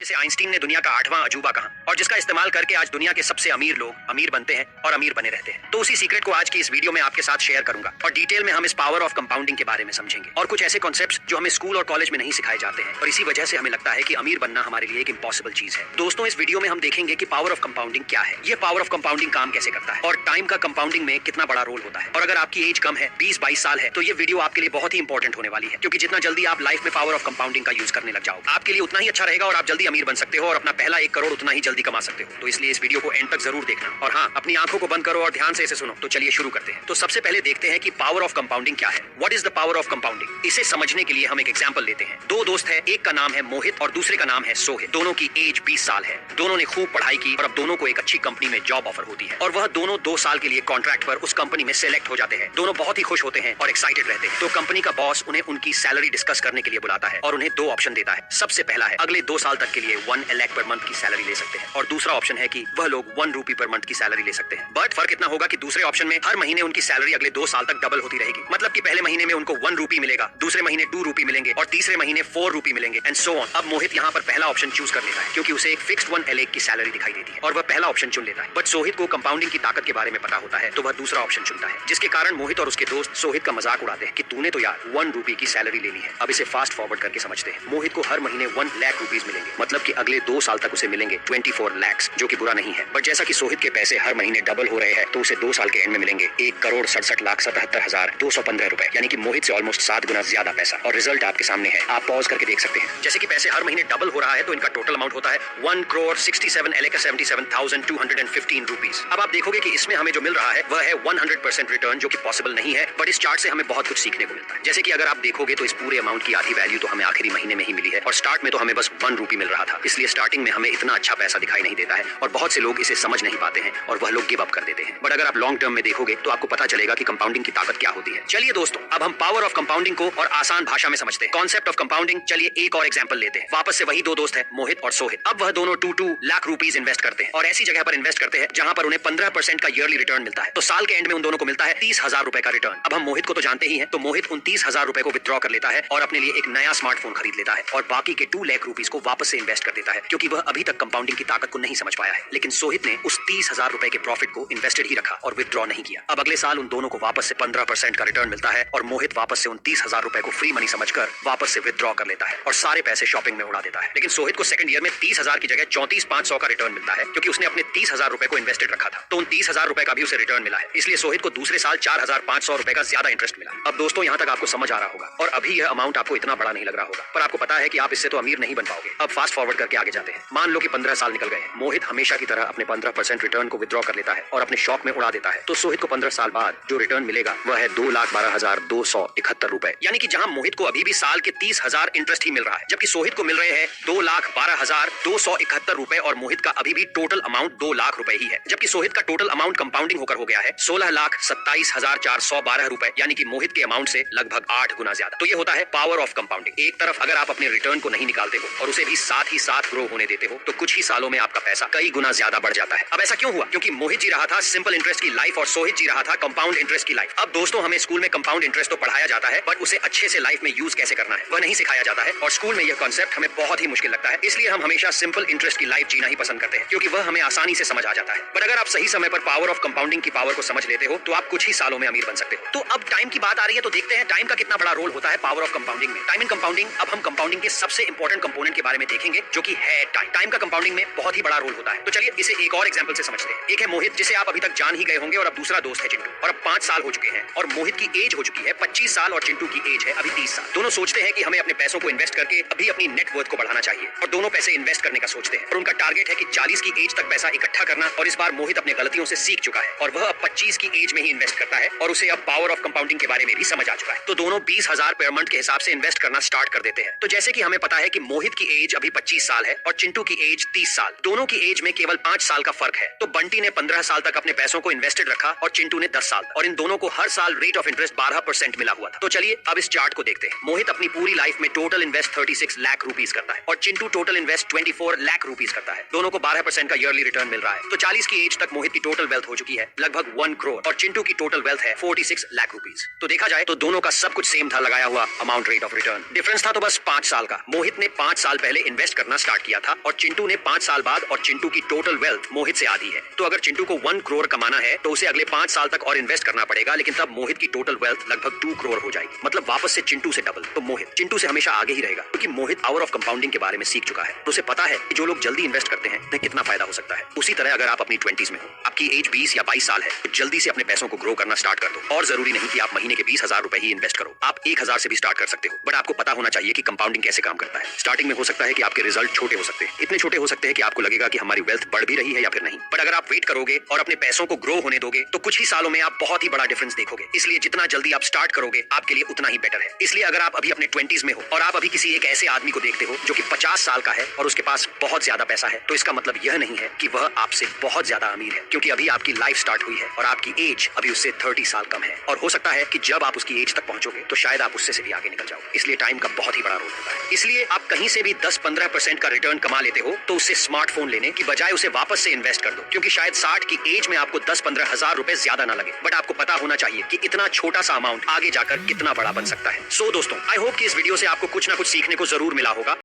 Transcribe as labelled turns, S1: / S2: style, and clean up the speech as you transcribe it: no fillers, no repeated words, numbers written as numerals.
S1: जिसे आइंस्टीन ने दुनिया का 8वां अजूबा कहा और जिसका इस्तेमाल करके आज दुनिया के सबसे अमीर लोग अमीर बनते हैं और अमीर बने रहते हैं। तो उसी सीक्रेट को आज की इस वीडियो में आपके साथ शेयर करूंगा और डिटेल में हम इस पावर ऑफ कंपाउंडिंग के बारे में समझेंगे और कुछ ऐसे कॉन्सेप्ट्स जो हमें स्कूल और कॉलेज में नहीं सिखाए जाते हैं और इसी वजह से हमें लगता है कि अमीर बनना हमारे लिए एक इंपॉसिबल चीज है। दोस्तों, इस वीडियो में हम देखेंगे कि पावर ऑफ कंपाउंडिंग क्या है, ये पावर ऑफ कंपाउंडिंग काम कैसे करता है और टाइम का कंपाउंडिंग में कितना बड़ा रोल होता है। और अगर आपकी एज कम है, 20-22 साल है, तो ये वीडियो आपके लिए बहुत ही इंपॉर्टेंट होने वाली है, क्योंकि जितना जल्दी आप लाइफ में पावर ऑफ कंपाउंडिंग का यूज करने लग जाओगे आपके लिए उतना ही अच्छा रहेगा और आप जल्दी अमीर बन सकते हो और अपना पहला 1 करोड़ उतना ही जल्दी कमा सकते हो। तो इसलिए इस वीडियो को एंड तक जरूर देखना और हाँ, अपनी आंखों को बंद करो और ध्यान से इसे सुनो। तो चलिए शुरू करते हैं। तो सबसे पहले देखते हैं कि पावर ऑफ कंपाउंडिंग क्या है। What is the power of compounding? इसे समझने के लिए हम एक एग्जांपल लेते हैं। दो दोस्त हैं, एक का नाम है मोहित और दूसरे का नाम है सोहित। दोनों की एज 20 साल है। दोनों ने खूब पढ़ाई की और अब दोनों को एक अच्छी कंपनी में जॉब ऑफर होती है और वह दोनों 2 साल के लिए कॉन्ट्रैक्ट पर उस कंपनी में सेलेक्ट हो जाते हैं। दोनों बहुत ही खुश होते हैं और एक्साइटेड रहते हैं। तो कंपनी का बॉस उन्हें उनकी सैलरी डिस्कस करने के लिए बुलाता है और उन्हें 2 ऑप्शन देता है। सबसे पहला है अगले 2 साल तक के लिए 1 लाख पर मंथ की सैलरी ले सकते हैं और दूसरा ऑप्शन है कि वह लोग 1 रुपी पर मंथ की सैलरी ले सकते हैं। बट फर्क इतना होगा कि दूसरे ऑप्शन में हर महीने उनकी सैलरी अगले 2 साल तक डबल होती रहेगी। मतलब कि पहले महीने में उनको 1 रुपी मिलेगा, दूसरे महीने 2 रुपी मिलेंगे और तीसरे महीने 4 रुपी मिलेंगे एंड सो ऑन। अब मोहित यहाँ पर पहला ऑप्शन चूज कर लेता है क्योंकि उसे एक फिक्स्ड 1 लाख की सैलरी दिखाई देती है और वह पहला ऑप्शन चुन लेता है। बट सोहित को कंपाउंडिंग की ताकत के बारे में पता होता है तो वह दूसरा ऑप्शन चुनता है, जिसके कारण मोहित और उसके दोस्त सोहित का मजाक उड़ाते हैं कि तूने तो यार 1 रुपी की सैलरी ले ली है। अब इसे फास्ट फॉरवर्ड करके समझते हैं। मोहित को हर महीने 1 लाख रुपीज मिलेंगे, मतलब कि अगले 2 साल तक उसे मिलेंगे 24 लाख, जो कि बुरा नहीं है। बट जैसा कि सोहित के पैसे हर महीने डबल हो रहे हैं तो उसे 2 साल के एंड में मिलेंगे 1,67,77,215 रुपए, यानी कि मोहित से ऑलमोस्ट 7 गुना ज्यादा पैसा। और रिजल्ट आपके सामने है, आप पॉज करके देख सकते हैं। जैसे कि पैसे हर महीने डबल हो रहा है तो इनका टोटल अमाउंट होता है 1,67,77,215 रुपीज। अब आप देखोगे कि इसमें हमें जो मिल रहा है वह है 100% रिटर्न, जो कि पॉसिबल नहीं है। बट इस चार्ट से हमें बहुत कुछ सीखने को मिलता है। जैसे कि अगर आप देखोगे तो इस पूरे अमाउंट की आधी वैल्यू तो हमें आखिरी महीने में ही मिली है और स्टार्ट में तो हमें बस 1 रुपी मिल रहा था, इसलिए स्टार्टिंग में हमें इतना अच्छा पैसा दिखाई नहीं देता है और बहुत से लोग इसे समझ नहीं पाते हैं और वह लोग गिव अप कर देते हैं। बट अगर आप लॉन्ग टर्म में देखोगे तो आपको पता चलेगा कि कंपाउंडिंग की ताकत क्या होती है। चलिए दोस्तों, अब हम पावर ऑफ कंपाउंडिंग को और आसान भाषा में समझते हैं। Concept of compounding. चलिए एक और एग्जांपल लेते हैं। वापस से वही 2 दोस्त हैं, मोहित और सोहित। अब वह दोनों 2 लाख रुपीज इन्वेस्ट करते हैं और ऐसी जगह पर इन्वेस्ट करते हैं जहां पर उन्हें 15% का ईयरली रिटर्न मिलता है। तो साल के एंड में उन दोनों को मिलता है 30,000 रुपए का रिटर्न। अब हम मोहित को तो जानते ही हैं, तो मोहित उन 30,000 रुपए को विथड्रॉ कर लेता है और अपने लिए एक नया स्मार्टफोन खरीद लेता है और बाकी के 2 लाख रुपीज को वापस से इन्वेस्ट कर देता है, क्योंकि वह अभी तक कंपाउंडिंग की ताकत को नहीं समझ पाया है। लेकिन सोहित ने उस 30,000 रुपए के प्रॉफिट को इन्वेस्टेड ही रखा और विथड्रॉ नहीं किया। अब अगले साल उन दोनों को वापस से 15% का रिटर्न मिलता है और मोहित वापस से उन 30,000 रुपए को फ्री मनी समझकर वापस से विथड्रॉ कर लेता है और सारे पैसे शॉपिंग में उड़ा देता है। लेकिन सोहित को सेकंड ईयर में 30,000 की जगह 34,500 का रिटर्न मिलता है, क्योंकि उसने अपने 30,000 रुपए को इन्वेस्टेड रखा था। तो उन 30,000 रुपए का भी उसे रिटर्न मिला है, इसलिए सोहित को दूसरे साल 4,500 रुपए का ज्यादा इंटरेस्ट मिला। अब दोस्तों, यहाँ तक आपको समझ आ रहा होगा और अभी यह अमाउंट आपको इतना बड़ा नहीं लग रहा होगा, पर आपको पता है कि आप इससे तो अमीर नहीं बन पाओगे। अब फास्ट फॉरवर्ड करके आगे जाते हैं। मान लो कि 15 साल निकल गए। मोहित हमेशा की तरह अपने 15% रिटर्न को विथड्रॉ कर लेता है और अपने शौक में उड़ा देता है। तो सोहित को 15 साल बाद जो रिटर्न मिलेगा वह है 2,12,271 रुपए, यानी कि जहां मोहित को अभी भी साल के 30,000 इंटरेस्ट ही मिल रहा है, जबकि सोहित को मिल रहे हैं 2,12,271 रुपए और मोहित का अभी भी टोटल अमाउंट 2 लाख रुपए ही है। जबकि सोहित का टोटल अमाउंट कंपाउंडिंग होकर हो गया है 16,27,412 रुपए, यानी कि मोहित के अमाउंट से लगभग 8 गुना ज्यादा। तो ये होता है पावर ऑफ कंपाउंडिंग। एक तरफ अगर आप अपने रिटर्न को नहीं निकालते हो और उसे भी साथ ही साथ ग्रो होने देते हो तो कुछ ही सालों में आपका पैसा कई गुना ज्यादा बढ़ जाता है। अब ऐसा क्यों हुआ? क्योंकि मोहित जी रहा था सिंपल इंटरेस्ट की लाइफ और सोहित जी रहा था कंपाउंड इंटरेस्ट की लाइफ। अब दोस्तों, हमें स्कूल में कंपाउंड इंटरेस्ट तो पढ़ाया जाता है, बट उसे अच्छे से लाइफ में यूज कैसे करना है वह नहीं सिखाया जाता है और स्कूल में यह कॉन्सेप्ट हमें बहुत ही मुश्किल लगता है। इसलिए हम हमेशा सिंपल इंटरेस्ट की लाइफ जीना ही पसंद करते हैं, क्योंकि वह हमें आसानी से समझ आ जाता है। बट अगर आप सही समय पर पावर ऑफ कंपाउंडिंग की पावर को समझ लेते हो तो आप कुछ ही सालों में अमीर बन सकते हो। तो अब टाइम की बात आ रही है, तो देखते हैं टाइम का कितना बड़ा रोल होता है पावर ऑफ कंपाउंडिंग में। Time in compounding. अब हम कंपाउंडिंग के सबसे इंपॉर्टेंट कंपोनेंट के बारे में देखेंगे, जो कि है टाइम। टाइम का कंपाउंडिंग में बहुत ही बड़ा रोल होता है। तो चलिए इसे एक और एग्जांपल से समझते हैं। एक है मोहित, जिसे आप अभी तक जान ही गए होंगे, और अब दूसरा दोस्त है चिंटू। और अब 5 साल हो चुके हैं और मोहित की एज हो चुकी है 25 साल और चिंटू की एज है अभी 30 साल। दोनों सोचते हैं कि हमें अपने पैसों को इन्वेस्ट करके अभी अपनी नेटवर्थ को बढ़ाना चाहिए और दोनों पैसे इन्वेस्ट करने का सोचते हैं और उनका टारगेट है कि 40 की एज तक पैसा इकट्ठा करना। और इस बार मोहित अपने गलतियों से सीख चुका है और वह अब 25 की एज में ही इन्वेस्ट करता है और उसे अब पावर ऑफ कंपाउंडिंग के बारे में भी समझ आ चुका है। तो दोनों 20,000 पर मंथ के हिसाब से इन्वेस्ट करना स्टार्ट कर देते हैं। तो जैसे कि हमें पता है कि मोहित की एज अभी 25 साल है और चिंटू की एज 30 साल। दोनों की एज में केवल 5 साल का फर्क है। तो बंटी ने 15 साल तक अपने पैसों को इन्वेस्टेड रखा और चिंटू ने 10 साल, और इन दोनों को हर साल रेट ऑफ इंटरेस्ट 12% मिला हुआ था। तो चलिए अब इस चार्ट को देखते हैं। मोहित अपनी पूरी लाइफ में टोटल इन्वेस्ट 36 लाख रुपीज करता है और Chintu total invest 24 lakh rupees करता है। दोनों को 12% का ईयरली रिटर्न मिल रहा है। तो 40 की एज तक मोहित की टोटल वेल्थ हो चुकी है लगभग 1 करोड़ और चिंटू की टोटल वेल्थ है 46 लाख रुपीज। तो देखा जाए तो दोनों का सब कुछ सेम था, लगाया हुआ amount, rate of return. Difference था तो बस 5 साल का। मोहित ने 5 साल पहले इन्वेस्ट इन्वेस्ट करना स्टार्ट किया था और चिंटू ने 5 साल बाद और चिंटू की टोटल वेल्थ मोहित से आधी है। तो अगर चिंटू को 1 करोड़ कमाना है तो उसे अगले 5 साल तक और इन्वेस्ट करना पड़ेगा, लेकिन तब मोहित की टोटल वेल्थ लगभग 2 करोड़ हो जाएगी। मतलब वापस से चिंटू से डबल। तो मोहित चिंटू से हमेशा आगे ही रहेगा क्योंकि मोहित पावर ऑफ कंपाउंडिंग के बारे में सीख चुका है। तो उसे पता है कि जो लोग जल्दी इन्वेस्ट करते हैं उन्हें कितना फायदा हो सकता है। उसी तरह अगर आप अपनी 20s में हो, आपकी एज 20 या 22 साल है, तो जल्दी से अपने पैसों को ग्रो करना स्टार्ट कर दो। और जरूरी नहीं कि आप महीने के 20,000 रुपए ही इन्वेस्ट करो, आप 1,000 से भी स्टार्ट कर सकते हो। बट आपको पता होना चाहिए कि कंपाउंडिंग कैसे काम करता है। स्टार्टिंग में हो सकता है कि आपके रिजल्ट छोटे हो सकते हैं, इतने छोटे हो सकते हैं कि आपको लगेगा कि हमारी वेल्थ बढ़ भी रही है या फिर नहीं। बट अगर आप वेट करोगे और अपने पैसों को ग्रो होने दोगे तो कुछ ही सालों में आप बहुत ही बड़ा डिफरेंस देखोगे। इसलिए जितना जल्दी आप स्टार्ट करोगे आपके लिए उतना ही बेटर है। इसलिए अगर आप अभी अपने 20s में हो और आप अभी किसी एक ऐसे आदमी को देखते हो जो कि 50 साल का है और उसके पास बहुत ज्यादा पैसा है, तो इसका मतलब यह नहीं है कि वह आपसे बहुत ज्यादा अमीर है, क्योंकि अभी आपकी लाइफ स्टार्ट हुई है और आपकी एज अभी उससे 30 साल कम है। और हो सकता है कि जब आप उसकी एज तक पहुंचोगे तो शायद आप उससे भी आगे निकल जाओ। इसलिए टाइम का बहुत ही बड़ा रोल होता है। इसलिए आप कहीं से भी 10-15% का रिटर्न कमा लेते हो तो उससे स्मार्टफोन लेने की बजाय उसे वापस से इन्वेस्ट कर दो, क्योंकि शायद 60 की एज में आपको 10-15 हजार रुपए ज्यादा ना लगे। बट आपको पता होना चाहिए कि इतना छोटा सा अमाउंट आगे जाकर कितना बड़ा बन सकता है। सो दोस्तों, आई होप कि इस वीडियो से आपको कुछ ना कुछ सीखने को जरूर मिला होगा।